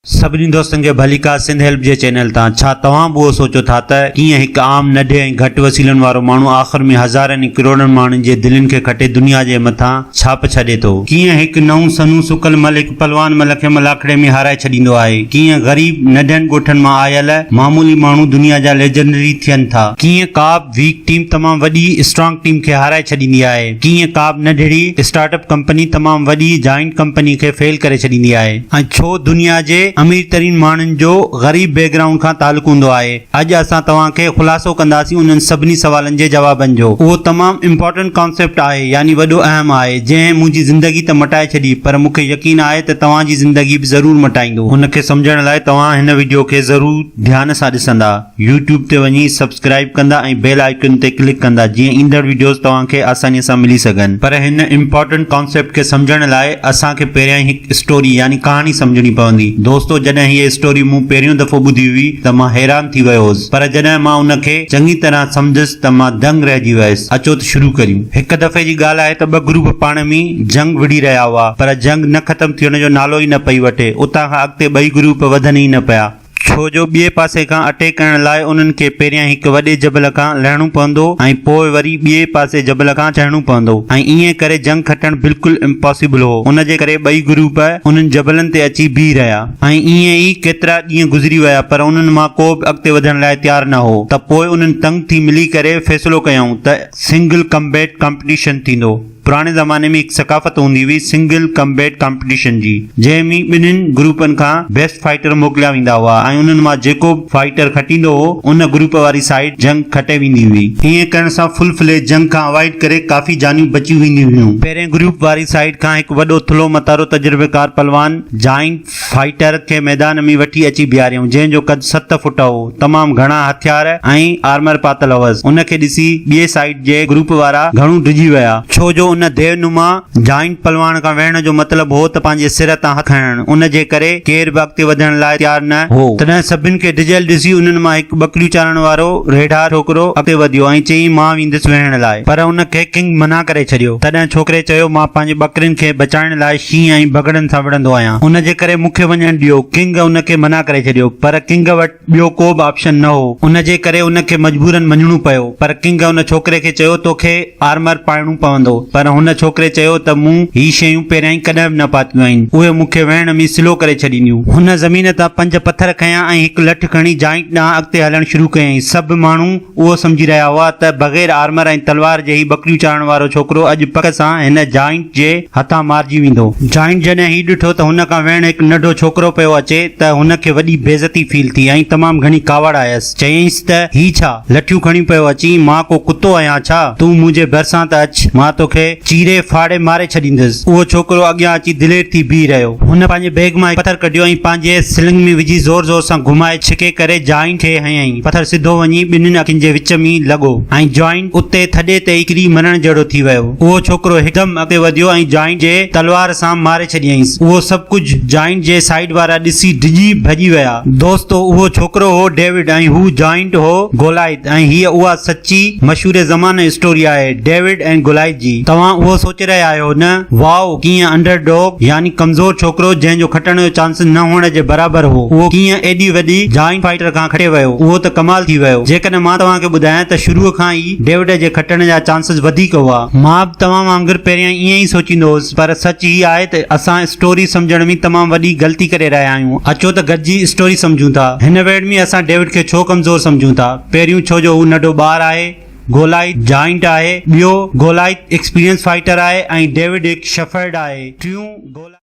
सभी दोस्तन के भलीका सिंध हेल्प जे चैनल ता छा तव्हां वो सोचो था त कीअं हिक आम नंढे ऐं घटि वसीलनि वारो माण्हू आख़िर में हज़ारनि करोड़नि माण्हुनि जे दिलनि खे खटे दुनिया जे मथां छाप छॾे थो। कीअं हिक नऊं सनू सुकल मलिक पलवान मल खे मलाखड़े में हाराए छॾींदो आहे। कीअं ग़रीब नंढनि ॻोठनि मां आयल मामूली माण्हू दुनिया जा लेजेंडरी थियनि था। कीअं का बि वीक टीम तमामु वॾी स्ट्रॉन्ग टीम खे हाराए छॾींदी आहे। कीअं का बि नंढड़ी स्टार्टअप कंपनी तमामु वॾी जाइंट कंपनी खे फेल करे छॾींदी आहे। ऐं छो दुनिया जे अमीर तरीन माण्हुनि जो ग़रीब बैकग्राउंड खां तालुक हूंदो आहे। अॼु असां तव्हांखे ख़ुलासो कंदासीं उन्हनि सभिनी सवालनि जे जवाबनि जो। उहो तमामु इम्पोर्टेंट कॉन्सेप्ट आहे, यानी वॾो अहम आहे, जंहिं मुंहिंजी ज़िंदगी त मटाए छॾी, पर मूंखे यकीन आहे त तव्हांजी ज़िंदगी बि ज़रूरु मटाईंदो। हुनखे सम्झण लाइ तव्हां हिन वीडियो खे ज़रूरु ध्यान सां ॾिसंदा, यूट्यूब ते वञी सब्सक्राइब कंदा ऐं बेल आइकन ते क्लिक कंदा जीअं ईंदड़ वीडियोस तव्हांखे आसानीअ सां मिली सघनि। पर हिन इम्पोर्टेंट कॉन्सेप्ट खे सम्झण लाइ असांखे पहिरियां ई हिकु स्टोरी यानी कहाणी सम्झणी पवंदी। दोस्तो, जॾहिं हीअ स्टोरी मूं पहिरियों दफ़ो ॿुधी हुई त मां हैरान थी वियो हुउसि, पर जॾहिं मां उनखे चङी तरह सम्झुसि त मां दंग रहिजी वियुसि। अचो त शुरू करियूं। हिक दफ़े जी ॻाल्हि आहे त ॿ ग्रुप पाण में जंग विड़ी रहिया हुआ, पर जंग न ख़तम थियण जो नालो ई न पई वठे। उतां खां अॻिते ॿई ग्रुप वधनि ई न पिया, छो जो ॿिए पासे खां अटैक करण लाइ उन्हनि खे पहिरियां हिक वॾे जबल खां लहणो पवंदो ऐं पोइ वरी ॿिए पासे जबल खां चढ़णो पवंदो, ऐं ईअं करे जंग खटणु बिल्कुलु इम्पॉसिबल हो। उन जे करे ॿई ग्रुप उन्हनि जबलनि ते अची बीह रहिया ऐं ईअं ई केतिरा ॾींहं गुज़री विया, पर उन्हनि मां को बि अॻिते वधण लाइ तयारु न हो। त पोइ उन्हनि तंग थी मिली करे फ़ैसिलो कयऊं त सिंगल कम्बैट कॉम्पिटिशन थींदो। पुराणे ज़माने में हिकु सकाफ़त हूंदी हुई सिंगल कम्बैट कॉम्पिटिशन जी, जंहिं में ॿिन्हिनि ग्रुपनि खां बेस्ट फाइटर मोकिलिया वेंदा हुआ ऐं उन्हनि मां जेको फाइटर खटींदो हो उन ग्रुप वारी साइड जंग खटे वेंदी हुई। हीअं करण सां फुल फ्लेज जंग खां अवॉइड करे काफ़ी जानियूं बची वेंदियूं हुयूं। पहिरें ग्रुप वारी साइड खां हिकु वॾो थुलो मतारो तजुर्बेकार पलवान जाइंट फाइटर खे मैदान में वठी अची बीहारियऊं, जंहिंजो कद 7 फुट हो, तमामु घणा हथियार ऐं आर्मर पातल हुअसि। उनखे ॾिसी ॿिए साइड जे ग्रुप वारा घणो डिॼी विया, छो जो उन देवनुमा जाइंट पलवान खां वेहण जो मतिलबु हो त पंहिंजे सिर तां हथ खणणु। उन जे करे केरु बि अॻिते वधण लाइ तयारु न हो। तॾहिं सभिनि खे डिॼल ॾिसी उन्हनि मां हिकु बकरियूं चारण वारो रेढा छोकिरो अॻिते वधियो ऐं चई मां वेंदुसि वेहण लाइ, पर उनखे किंग मना करे छॾियो। तॾहिं छोकिरे चयो मां पंहिंजे बकरियुनि खे बचाइण लाइ शींहं ऐं बगड़नि सां विढ़ंदो आहियां, उन जे करे मूंखे वञणु ॾियो। किंग उनखे मना करे छॾियो, पर किंग वटि ॿियो को बि ऑप्शन न हो। उन जे करे उनखे मजबूरन मञणो पियो, पर किंग उन छोकिरे खे चयो तोखे आर्मर पाइणो पवंदो, पर हुन छोकिरे चयो त मूं ही शयूं पहिरियां ई कॾहिं बि न पातियूं आहिनि, उहे मूंखे वेहण में स्लो करे छॾींदियूं। हुन ज़मीन तां 5 पत्थर खयां ऐं हिकु लठ खणी जाइंट ॾांहुं अॻिते हलणु शुरू कयईं। सभु माण्हू उहो सम्झी रहिया हुआ त बग़ैर आर्मर ऐं तलवार जे ही बकरियूं चारण वारो छोकिरो अॼु पक सां हिन जाइंट जे हथां मारिजी वेंदो। जाइंट जॾहिं ही ॾिठो त हुन खां वेहण हिकु नंढो छोकिरो पियो अचे त हुनखे वॾी बेइज़ती फील थी ऐं तमामु घणी कावड़ आयसि। चयईंसि त ही छा लठियूं खणी पियो अची, मां को कुतो आहियां छा? तूं मुंहिंजे भरिसां त अच, मां तोखे चीरे फाड़े मारे छॾींदुसि। उहो छोकिरो अॻियां अची दिलेर थी बीह रहियो। हुन पंहिंजे बैग मां पत्थर कढियो ऐं पंहिंजे स्लिंग में विझी ज़ोर ज़ोर सां घुमाए छिके करे जाइंट खे हयईं। पत्थर सिधो वञी ॿिन्हिनि अखियुनि जे विच में लॻो ऐं जाइंट उते थॾे ते ई किरी मरण जहिड़ो थी वियो। उहो छोकिरो हिकदमि अॻिते वधियो ऐं जाइंट जे तलवार सां मारे छॾियईंसि। उहो सभु कुझु जाइंट जे साइड वारा ॾिसी डिॼी भॼी विया। दोस्तो, उहो छोकिरो हो डेविड ऐं हू जाइंट हो गोलायत, ऐं हीअ उहा सची मशहूर ज़माने स्टोरी आहे डेविड ऐं गोलायत जी। तव्हां उहो सोचे रहिया आहियो न, वाओ, कीअं अंडरडॉग यानी कमज़ोर छोकिरो जंहिंजो खटण जो चांस न हुअण जे बराबर हो, उहो कीअं एॾी वॾी जाइंट फाइटर खां खटे वियो। उहो त कमाल थी वियो। जेकॾहिं मां तव्हांखे ॿुधायां त शुरूअ खां ई डेविड जे खटण जा चांसिस वधीक हुआ। मां बि तव्हां वांगुरु पहिरियां ईअं ई सोचींदो हुउसि, पर सच ही आहे त असां स्टोरी सम्झण में तमामु वॾी ग़लती करे रहिया आहियूं। अचो त गॾिजी स्टोरी सम्झूं था। हिन वेड में असां डेविड खे छो कमज़ोर सम्झूं था? पहिरियों छो जो हू नंढो ॿारु आहे, गोलायत जाइंट आहे, ॿियो गोलायत एक्सपीरियंस फाइटर आहे ऐं डेविड हिकु शेफर्ड आहे। टियों, गोलायत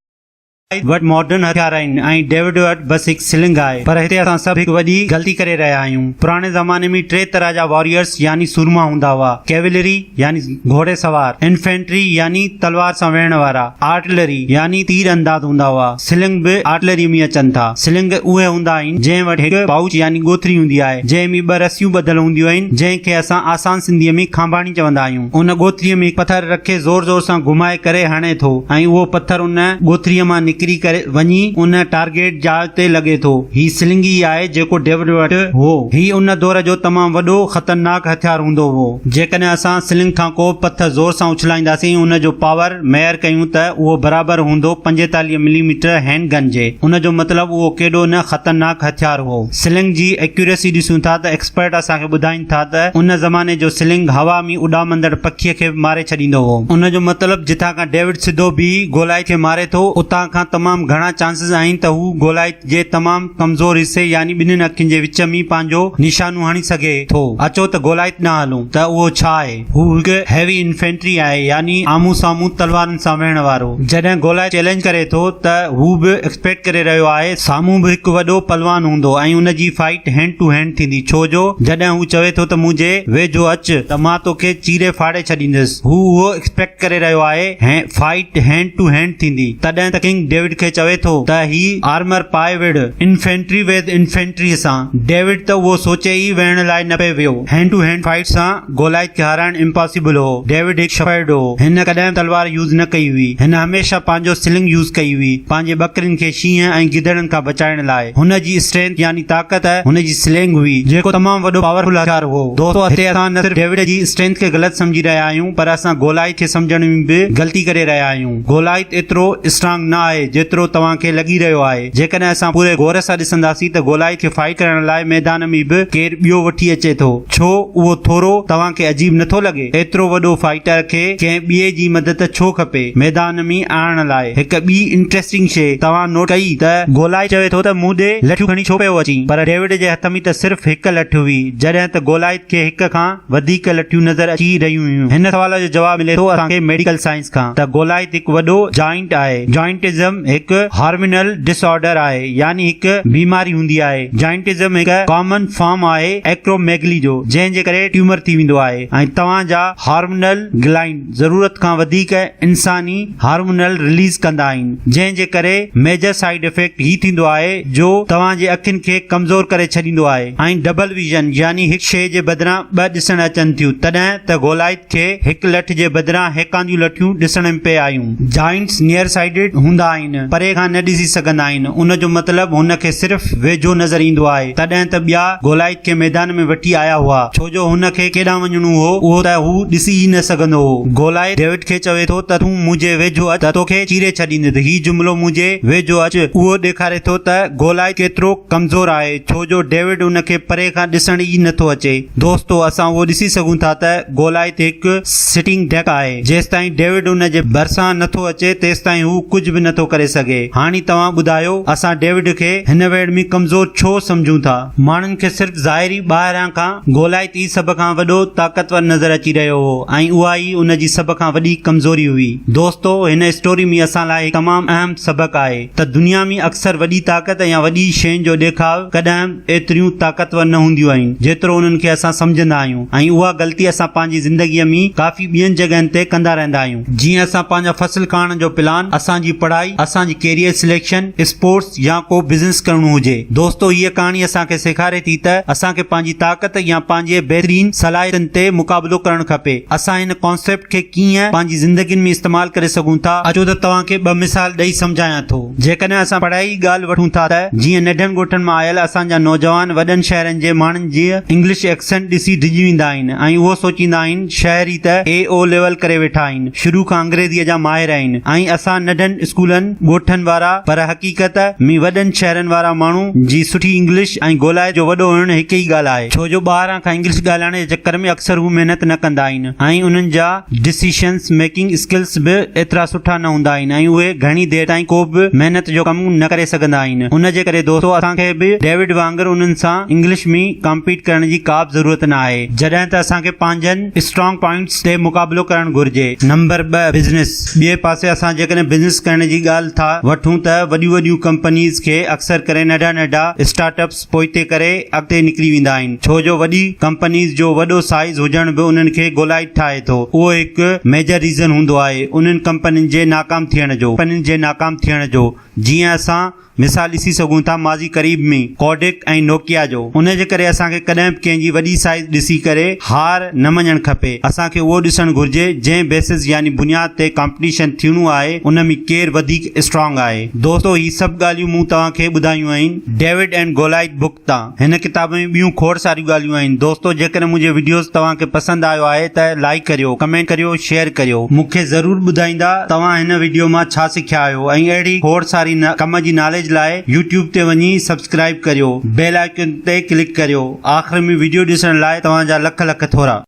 वटि मॉडर्न हथियार आहिनि ऐं डेविड वटि बस हिकु स्लिंग आहे। पर हिते असां सभु हिकु वॾी ग़लती करे रहिया आहियूं। पुराणे ज़माने में 3 तरह जा वॉरियर्स यानी सूरमा हूंदा हुआ। कैवलरी यानी घोड़े सवार, इन्फेंट्री यानी तलवार सां वेहण वारा, आर्टिलरी यानी तीर अंदाज हूंदा हुआ। स्लिंग बि आर्टिलरी में अचनि था। स्लिंग उहे हूंदा आहिनि जंहिं वटि हिकु पाउच यानी ॻोथरी हूंदी आहे, जंहिं में 2 रसियूं ॿधल हूंदियूं आहिनि, जंहिंखे असां आसान सिंधीअ में खांबाणी चवंदा आहियूं। उन ॻोथरीअ में पत्थर रखे ज़ोर ज़ोर सां घुमाए करे हणे थो ऐं उहो पत्थर उन ॻोथरीअ मां निकिरी करे वञी उन टारगेट जा ते लॻे थो। ही स्लिंग ई आहे जेको डेविड वटि हो। ही उन दौर जो तमामु वॾो ख़तरनाक हथियार हूंदो हो। जेकॾहिं असां स्लिंग खां को पत्थर ज़ोर सां उछलाईंदासीं उन जो पावर मेयर कयूं त उहो बराबरि हूंदो 45 मिलीमीटर हैंड गन जे। उन जो मतिलबु उहो केॾो न ख़तरनाक हथियार हो। स्लिंग जी एक्यूरेसी ॾिसूं था त एक्सपर्ट असांखे ॿुधाइनि था त उन ज़माने जो स्लिंग हवा में उॾामंदड़ पखीअ खे मारे छॾींदो हो। उन जो मतिलबु जिथां खां डेविड सिधो बि गोलाइथ खे मारे थो उतां खां तमामु घणा चांसिस आहिनि त हू गोलाइथ जे तमामु कमज़ोर हिसे यानी ॿिन्हिनि अखियुनि जे विच में पंहिंजो निशानो हणी सघे थो। अचो त गोलाइथ न हलूं त उहो छा आहे। हू हिकु हैवी इन्फेंट्री आहे यानी आम्हूं साम्हूं तलवारनि सां वेहण वारो। जॾहिं गोलाइथ चैलेंज करे थो त हू बि एक्सपेक्ट करे रहियो आहे साम्हूं बि हिकु वॾो पलवान हूंदो ऐं उन जी फाइट हैंड टू हैंड थींदी। छो जो जॾहिं हू चवे थो त मुंहिंजे वेझो अच त मां तोखे चीरे फाड़े छॾींदुसि, हू उहो एक्सपेक्ट करे रहियो आहे फाइट हैंड टू हैंड थींदी। तॾहिं त किंग डेविड खे चवे थो त ही आर्मर पाए विड़ इन्फेंट्री विद इन्फेंट्री सां। डेविड त उहो सोचे ई वेहण लाइ न पियो वियो। हैंड टू हैंड फाइट सां गोलाइथ खे हाराइण इम्पॉसिबल हो। डेविड हिकु शफर्ड हो। हिन कॾहिं तलवार यूज़ न कई हुई। हिन हमेशा पंहिंजो स्लिंग यूज़ कई हुई पंहिंजे बकरिन खे शींहं ऐं गिदड़नि खां बचाइण लाइ। हुन जी स्ट्रेंथ यानी ताक़त हुन जी स्लिंग हुई जेको तमामु वॾो पावरफुल हथियार हो। दोस्तों हिते असां न सिर्फ डेविड जी स्ट्रेंथ खे ग़लति समझी रहिया आहियूं पर असां गोलाइथ खे समझण में बि ग़लती करे रहिया आहियूं। गोलाइथ एतिरो स्ट्रांग न आहे जेतिरो तव्हांखे लॻी रहियो आहे। जेकॾहिं असां पूरे गौर सां ॾिसंदासीं त गोलाइथ खे फाइट करण लाइ मैदान में बि केरु ॿियो वठी अचे थो। छो उहो थोरो तव्हांखे अजीब नथो लॻे? एतिरो वॾो फाइटर खे कंहिं ॿिए जी मदद छो खपे मैदान में आणण लाइ? हिकु ॿी इंटरेस्टिंग शइ तव्हां नोट कई त गोलाइथ चवे थो त मूं ॾे लठियूं खणी छो पियो अची, पर डेविड जे हथ में त सिर्फ़ हिकु लठ हुई जॾहिं त गोलाइथ खे हिक खां वधीक लठियूं नज़र अची रहियूं हुयूं। हिन सवाल जो जवाब मिले थो असांखे मेडिकल साइंस खां त गोलाइथ हिकु वॾो जॉइंट आहे। जॉइंटिज्म हिकु हार्मोनल डिसऑर्डर आहे यानी हिकु बीमारी हूंदी आहे। जॉइंटिज्म हिकु कॉमन फॉर्म आहे एक्रोमेगली जो जंहिंजे करे ट्यूमर थी वेंदो आहे ऐं तव्हांजा हार्मोनल ग्लैंड ज़रूरत खां वधीक इंसानी हार्मोनल रिलीज कंदा आहिनि जंहिंजे करे मेजर साइड इफेक्ट ही थींदो आहे जो तव्हांजे अखियुनि खे कमज़ोर करे छॾींदो आहे ऐं डबल विजन यानी हिकु शइ जे बदिरां ॿ ॾिसण अचनि थियूं। तॾहिं त गोलाइथ खे हिकु लठ जे बदिरां हेकांदियूं लठियूं ॾिसण में पे आयूं। जॉइंट्स नियर साइडेड हूंदा आहिनि, परे खां न ॾिसी सघंदा आहिनि। उन जो मतिलबु हुन खे सिर्फ़ वेझो नज़र ईंदो आहे। तॾहिं त ॿिया गोलाइथ खे मैदान में वठी आया हुआ छो जो हुन खे केॾां वञणो हो उहो त हू ॾिसी ई न सघंदो हो। गोलाइथ डेविड खे चवे थो त तूं मुंहिंजे वेझो अच त तोखे चीरे छॾींदुसि। ही जुमिलो मुंहिंजे वेझो अच उहो ॾेखारे थो त गोलाइथ केतिरो कमज़ोर आहे छो जो डेविड उन खे परे खां ॾिसण ई नथो अचे। दोस्तो असां उहो ॾिसी सघूं था त गोलाइथ हिकु सिटिंग डक आहे। जेसिताईं डेविड उन जे भरिसां नथो अचे तेसिताईं हू कुझु बि नथो करे सघे। हाणे तव्हां ॿुधायो असां डेविड खे हिन वेड़ में कमज़ोर छो समझूं था? माण्हुनि खे सिर्फ़ ज़ाहिरी ॿाहिरां खां गोलाइथ ई सभ खां वॾो ताक़तवर नज़र अची रहियो हो ऐं उहा ई उन जी सभ खां वॾी कमज़ोरी हुई। दोस्तो हिन स्टोरी में असां लाइ तमामु अहम सबक़ आहे त दुनिया में अक्सर वॾी ताक़त या वॾी शयुनि जो ॾेखाव कॾहिं एतिरियूं ताक़तवर न हूंदियूं आहिनि जेतिरो उन्हनि खे असां समझंदा आहियूं ऐं उहा ग़लती असां पंहिंजी ज़िंदगीअ में काफ़ी ॿियनि जॻहियुनि ते कंदा रहंदा आहियूं। जीअं असां पंहिंजा फसल करण जो प्लान, असांजी पढ़ाई, असांजी कैरियर सिलेक्शन, स्पोर्ट्स या को बिज़नेस करणो हुजे। दोस्तो हीअ कहाणी असांखे सेखारे थी त असांखे पंहिंजी ताक़त या पंहिंजे बहितरीन सलाहियतुनि ते मुक़ाबिलो करणु खपे। असां हिन कॉन्सेप्ट खे कीअं पंहिंजी ज़िंदगीनि में इस्तेमालु करे सघूं था अचो त तव्हांखे ॿ मिसाल ॾेई सम्झायां थो। जेकॾहिं असां पढ़ाई जी ॻाल्हि वठूं था त जीअं नंढनि ॻोठनि मां आयल असांजा नौजवान वॾनि शहरनि जे माण्हुनि जी इंग्लिश एक्सेंट ॾिसी डिॼी वेंदा आहिनि ऐं उहो सोचींदा आहिनि शहरी त AO लेवल करे वेठा आहिनि, शुरू खां अंग्रेज़ीअ जा माहिर आहिनि ऐं असां नंढनि स्कूलनि ॻोठनि वारा, पर हक़ीक़त में वॾनि शहरनि वारा माण्हू जी सुठी इंग्लिश ऐं गोलाए जो वॾो हुअणु हिकु ई ॻाल्हि आहे। छो जो ॿाहिरां खां इंग्लिश ॻाल्हाइण जे चकर में अक्सर हू महिनत न कंदा आहिनि ऐं उन्हनि जा डिसीशन्स मेकिंग स्किल्स बि एतिरा सुठा न हूंदा आहिनि ऐं उहे घणी देर ताईं को बि महिनत जो कमु न करे सघंदा आहिनि। उन जे करे दोस्तो असांखे बि डेविड वांगुरु उन्हनि सां इंग्लिश में कम्पीट करण जी का बि ज़रूरत न आहे जॾहिं त असांखे पंहिंजनि स्ट्रॉन्ग पॉइंट्स ते मुक़ाबिलो करणु घुर्जे। Number 2 business. ॿिए पासे असां जेकॾहिं बिज़नेस करण जी ॻाल्हि था वठूं त वॾियूं वॾियूं कंपनीज़ खे अक्सर करे नंढा नंढा स्टार्टअप्स पोइते करे अॻिते निकिरी वेंदा आहिनि छो जो वॾी कंपनीज़ जो वॾो साइज़ हुजण बि उन्हनि खे गोलाइथ ठाहे थो। उहो हिकु मेजर रीज़न हूंदो आहे उन्हनि कंपनियुनि जे नाकाम थियण जो। जीअं असां मिसाल ॾिसी सघूं था माज़ी क़रीब में कोडेक ऐं नोकिया जो। उन जे करे असांखे कॾहिं बि कंहिंजी वॾी साइज़ ॾिसी करे हार न मञणु खपे। असांखे उहो ॾिसणु घुर्जे जंहिं बेसिस यानी बुनियाद ते कॉम्पिटिशन थियणो आहे उन में केरु वधीक वधीक स्ट्रांग आहे। दोस्तो ही सभु ॻाल्हियूं मूं तव्हांखे ॿुधायूं आहिनि डेविड एंड गोलाइथ बुक तां। हिन किताब में ॿियूं खोड़ सारियूं ॻाल्हियूं आहिनि। दोस्तो जेकॾहिं मुंहिंजे वीडियोस तव्हांखे पसंदि आयो आहे त लाइक करियो, कमेंट करियो, शेयर करियो। मूंखे ज़रूरु ॿुधाईंदा तव्हां हिन वीडियो मां छा सिखिया आहियो ऐं अहिड़ी खोड़ सारी कम जी नॉलेज लाइ यूट्यूब ते वञी सब्सक्राइब करियो, बेल आइकन ते क्लिक करियो। आख़िर में वीडियो ॾिसण लाइ तव्हांजा लख लख थोरा।